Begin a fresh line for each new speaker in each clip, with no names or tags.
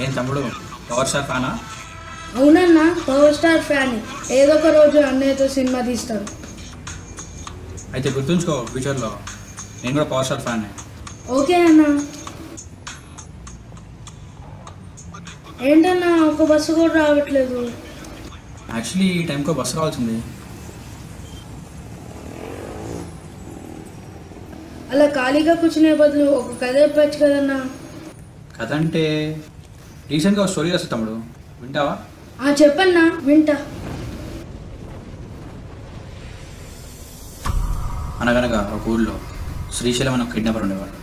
ఏం తమ్ముడు power star ఫ్యానా?
అవునన్నా, పవర్ స్టార్ ఫ్యాన్. ఏదో ఒక రోజు అన్నయ్యతో సినిమా తీస్తాడు.
అయితే గుర్తుంచుకో, ఫ్యూచర్లో నేను కూడా పవర్ స్టార్ ఫ్యాన్.
ఓకే అన్నా. ఏంటన్నా ఒక బస్సు కూడా రావట్లేదు?
యాక్చువల్లీ ఈ టైంకో బస్సు కావాల్సింది.
అలా ఖాళీగా కూర్చునే బదులు ఒక కథ చెప్పచ్చు కదన్నా.
కథ అంటే రీసెంట్గా ఒక స్టోరీ రాస్తా తమ్ముడు, వింటావా?
చెప్పన్నా, వింటా.
అనగనగా ఒక ఊళ్ళో శ్రీశైలం అనే కిడ్నాపర్ ఉండేవాడు.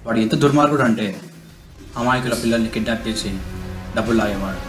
వాడు ఎంత దుర్మార్గుడు అంటే అమాయకుల పిల్లల్ని కిడ్నాప్ చేసి డబ్బులు లాగేవాడు.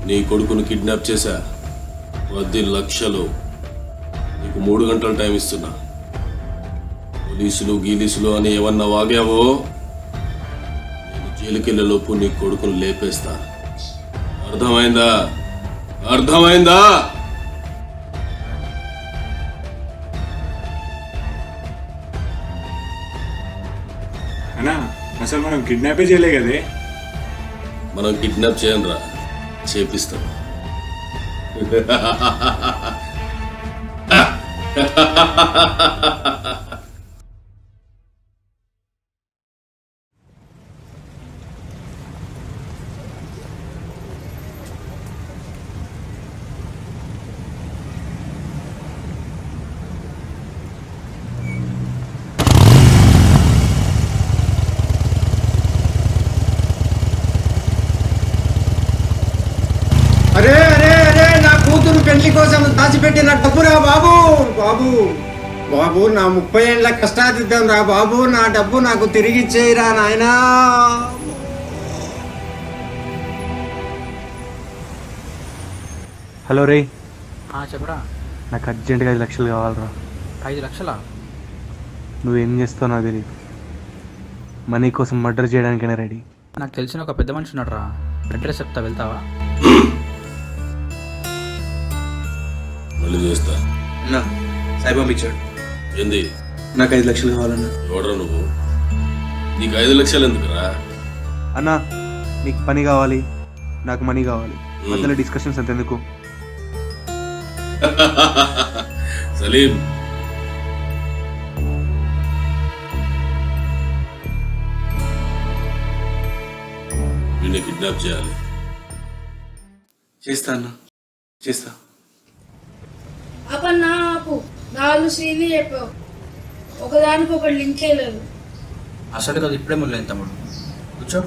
నీ కొడుకును కిడ్నాప్ చేశా, 10 లక్షలు. నీకు 3 గంటల టైం ఇస్తున్నా. పోలీసులు గీలీసులు అని ఏమన్నా వాగావో నేను జైలుకెళ్ళేలోపు నీ కొడుకును లేపేస్తా. అర్థమైందా? అర్థమైందా?
అన్నా, అసలు మనం కిడ్నాపే చేయలే కదే.
మనం కిడ్నాప్ చేయనురా, చేపిస్తాం.
అరే అరే అరే, నా కూతురు పెళ్లి కోసం దాచిపెట్టిన డబ్బురా బాబు. బాబు బాబు, నా 30 ఏళ్ల కష్టాదిద్దాం రా బాబు. నా డబ్బు నాకు తిరిగిచ్చేయరా నాయనా.
హలో రే,
చెప్పరా.
నాకు అర్జెంటుగా 5 లక్షలు కావాలరా.
5 లక్షలా?
నువ్వేం చేస్తావు నాకు తెలియదు. మనీ కోసం మర్డర్ చేయడానికైనా రెడీ.
నాకు తెలిసిన ఒక పెద్ద మనిషి ఉన్నాడు రా, అడ్రస్ చెప్తా, వెళ్తావా?
మళ్ళీ చేస్తా.
అన్నా, సాయి పంపించాడు.
ఏంది?
నాకు 5 లక్షలు కావాలన్నా.
ఎవడరా నువ్వు? నీకు 5 లక్షలు ఎందుకురా?
అన్నా, నీకు పని కావాలి, నాకు మనీ కావాలి. మధ్యలో డిస్కషన్స్ అంత ఎందుకు?
సలీం, వీడిని కిడ్నాప్ చేయాలి.
చేస్తా అన్నా, చేస్తా.
అపన్నా ఆపు, 4 సీన్లు చెప్పావు, ఒకదానికి ఒక లింకే లేదు.
అసలు కదా ఇప్పుడే మొదలైంది తమ్ముడు, కూర్చో.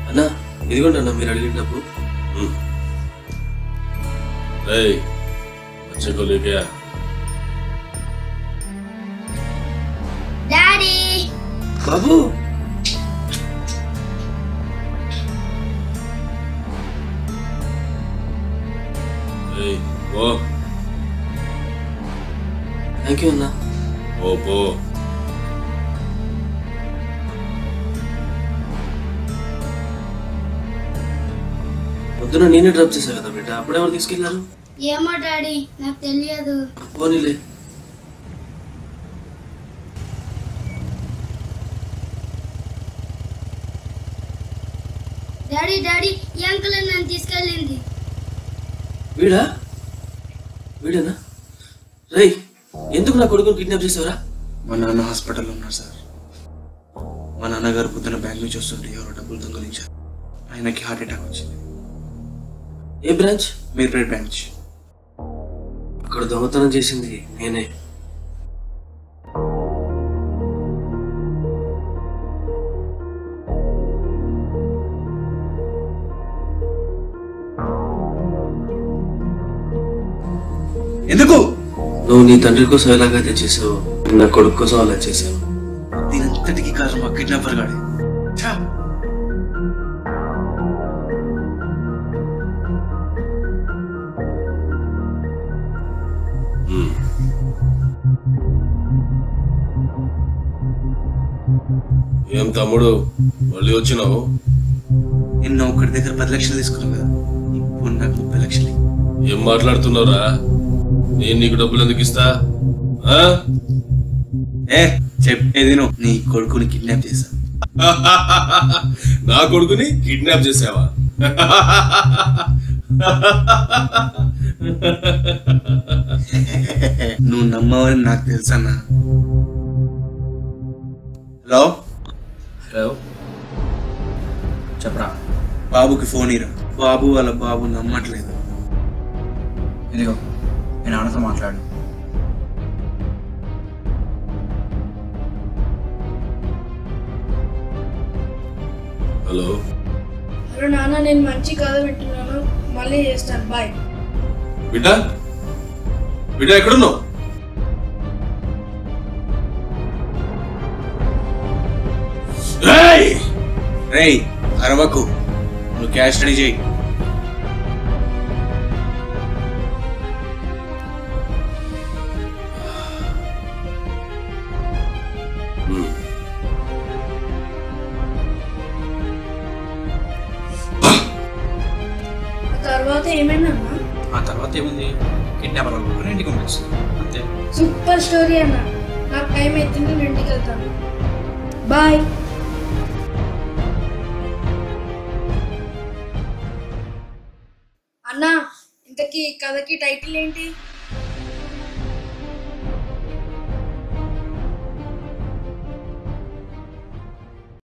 అన్నా, ఇదిగోండి అన్న మీరు అడిగినప్పుడు.
बच्चे को लेके आ।
డాడీ
బాబు
वो
థ్యాంక్ యూ అన్నా.
पो
పొద్దున నేనే డ్రాప్ చేశా కదా బిడ్డ, అప్పుడెవరు తీసుకెళ్లారు?
ఏమో డాడీ, నాకు తెలియదు.
పోనీలే.
డాడీ డాడీ, ఈ అంకుల్ నన్ను తీసుకెళ్ళింది.
వీడేనా? రై, ఎందుకు నా కొడుకుని కిడ్నాప్ చేసావరా?
మా నాన్న హాస్పిటల్లో ఉన్నారు సార్. మా నాన్నగారు పొద్దున బ్యాంక్ నుంచి వస్తుంటే ఎవరో డబ్బులు దొంగలించారు. ఆయనకి హార్ట్ అటాక్ వచ్చింది.
ఏ బ్రాంచ్?
మీర్పేట్ బ్రాంచ్.
అక్కడ దొంగతనం చేసింది నేనే.
ఎందుకు?
నువ్వు నీ తండ్రి కోసం ఎలాగైతే చేసావు, నా కొడుకు కోసం అలా చేసావు.
దీనంతటికి కారణం ఆ కిడ్నాపర్ గాడే.
ఏం తమ్ముడు మళ్ళీ వచ్చినావు?
నిన్న ఒకటి దగ్గర 10 లక్షలు తీసుకున్నావు కదా, ఇప్పుడు నాకు 30 లక్షలు.
ఏం మాట్లాడుతున్నావురా? నేను నీకు డబ్బులు ఎందుకు ఇస్తా?
చెప్పేది నువ్వు. నీ కొడుకుని కిడ్నాప్ చేశా.
నా కొడుకుని కిడ్నాప్ చేసావా?
నువ్వు నమ్మవని నాకు తెలుసన్నా. హలో
హలో, చెప్పరా.
బాబుకి ఫోన్ ఇరా. బాబు వాళ్ళ బాబు నమ్మట్లేదు.
ఇదిగో నేను నాన్నతో మాట్లాడు.
హలో
హలో నాన్న, నేను మంచి కథ వింటున్నాను, మళ్ళీ చేస్తాను, బాయ్.
బిడ్డ బిడ్డ ఎక్కడున్నావు?
రేయ్ అరవకు, నువ్వు క్యాష్ రెడీ చేయి.
తర్వాత ఏమైనా
ఆ తర్వాత ఏముంది, కిడ్నాపర్ వాళ్ళు ఇంటికి పంపిస్తుంది అంతే.
సూపర్ స్టోరీ అన్న. నాకు టైం అవుతుంది, నేను ఇంటికి వెళ్తాను, బాయ్. అన్నా, ఇంతకీ కథకి టైటిల్ ఏంటి?